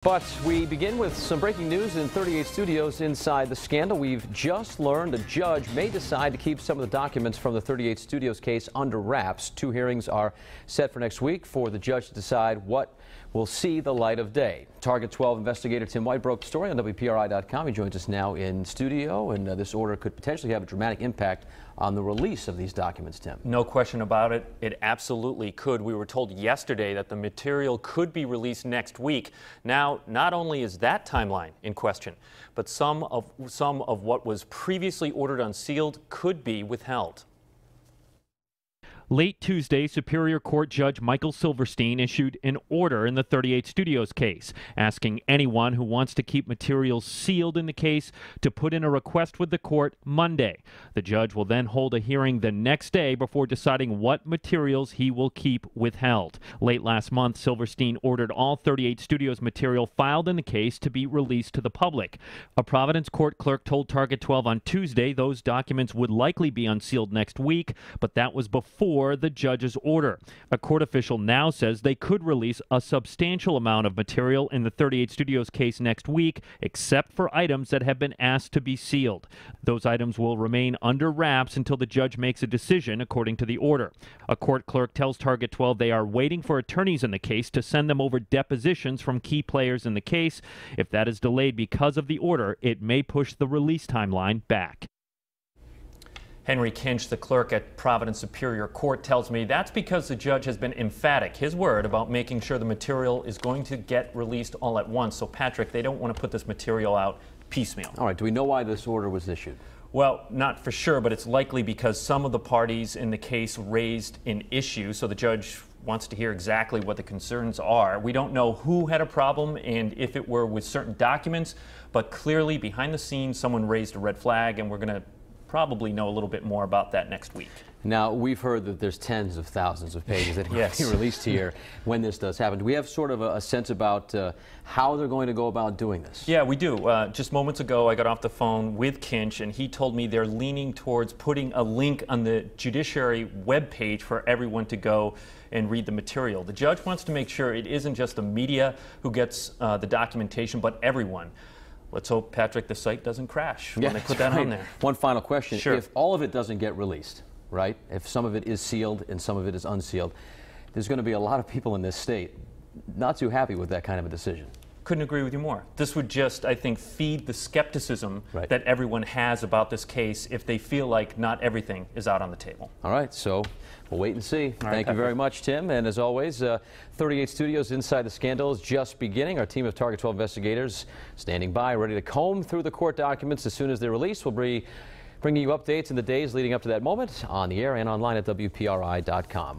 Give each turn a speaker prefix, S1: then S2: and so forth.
S1: But we begin with some breaking news in 38 Studios inside the scandal. We've just learned a judge may decide to keep some of the documents from the 38 Studios case under wraps. 2 hearings are set for next week for the judge to decide what will see the light of day. Target 12 investigator Tim White broke the story on WPRI.com. He joins us now in studio, and this order could potentially have a dramatic impact on the release of these documents, Tim.
S2: No question about it. It absolutely could. We were told yesterday that the material could be released next week. Now, not only is that timeline in question, but some of what was previously ordered unsealed could be withheld.
S3: Late Tuesday, Superior Court Judge Michael Silverstein issued an order in the 38 Studios case, asking anyone who wants to keep materials sealed in the case to put in a request with the court Monday. The judge will then hold a hearing the next day before deciding what materials he will keep withheld. Late last month, Silverstein ordered all 38 Studios material filed in the case to be released to the public. A Providence court clerk told Target 12 on Tuesday those documents would likely be unsealed next week, but that was before the judge's order. A court official now says they could release a substantial amount of material in the 38 Studios case next week, except for items that have been asked to be sealed. Those items will remain under wraps until the judge makes a decision, according to the order. A court clerk tells Target 12 they are waiting for attorneys in the case to send them over depositions from key players in the case. If that is delayed because of the order, it may push the release timeline back.
S2: Henry Kinch, the clerk at Providence Superior Court, tells me that's because the judge has been emphatic, his word, about making sure the material is going to get released all at once. So, Patrick, they don't want to put this material out piecemeal.
S1: All right. Do we know why this order was issued?
S2: Well, not for sure, but it's likely because some of the parties in the case raised an issue, so the judge wants to hear exactly what the concerns are. We don't know who had a problem and if it were with certain documents, but clearly behind the scenes someone raised a red flag, and we're going to probably know a little bit more about that next week.
S1: Now, we've heard that there's tens of thousands of pages that
S2: yes.
S1: will be released here when this does happen. Do we have sort of a sense about how they're going to go about doing this?
S2: Yeah, we do. Just moments ago, I got off the phone with Kinch, and he told me they're leaning towards putting a link on the judiciary webpage for everyone to go and read the material. The judge wants to make sure it isn't just the media who gets the documentation, but everyone. Let's hope, Patrick, the site doesn't crash when they put that on there.
S1: One final question.
S2: Sure.
S1: If all of it doesn't get released, right, if some of it is sealed and some of it is unsealed, there's going to be a lot of people in this state not too happy with that kind of a decision.
S2: Couldn't agree with you more. This would just, I think, feed the skepticism
S1: right.
S2: that everyone has about this case if they feel like not everything is out on the table.
S1: All right, so we'll wait and see. Thank you very much, Tim. And as always, 38 Studios Inside the Scandal is just beginning. Our team of Target 12 investigators standing by, ready to comb through the court documents as soon as they're released. We'll be bringing you updates in the days leading up to that moment on the air and online at WPRI.com.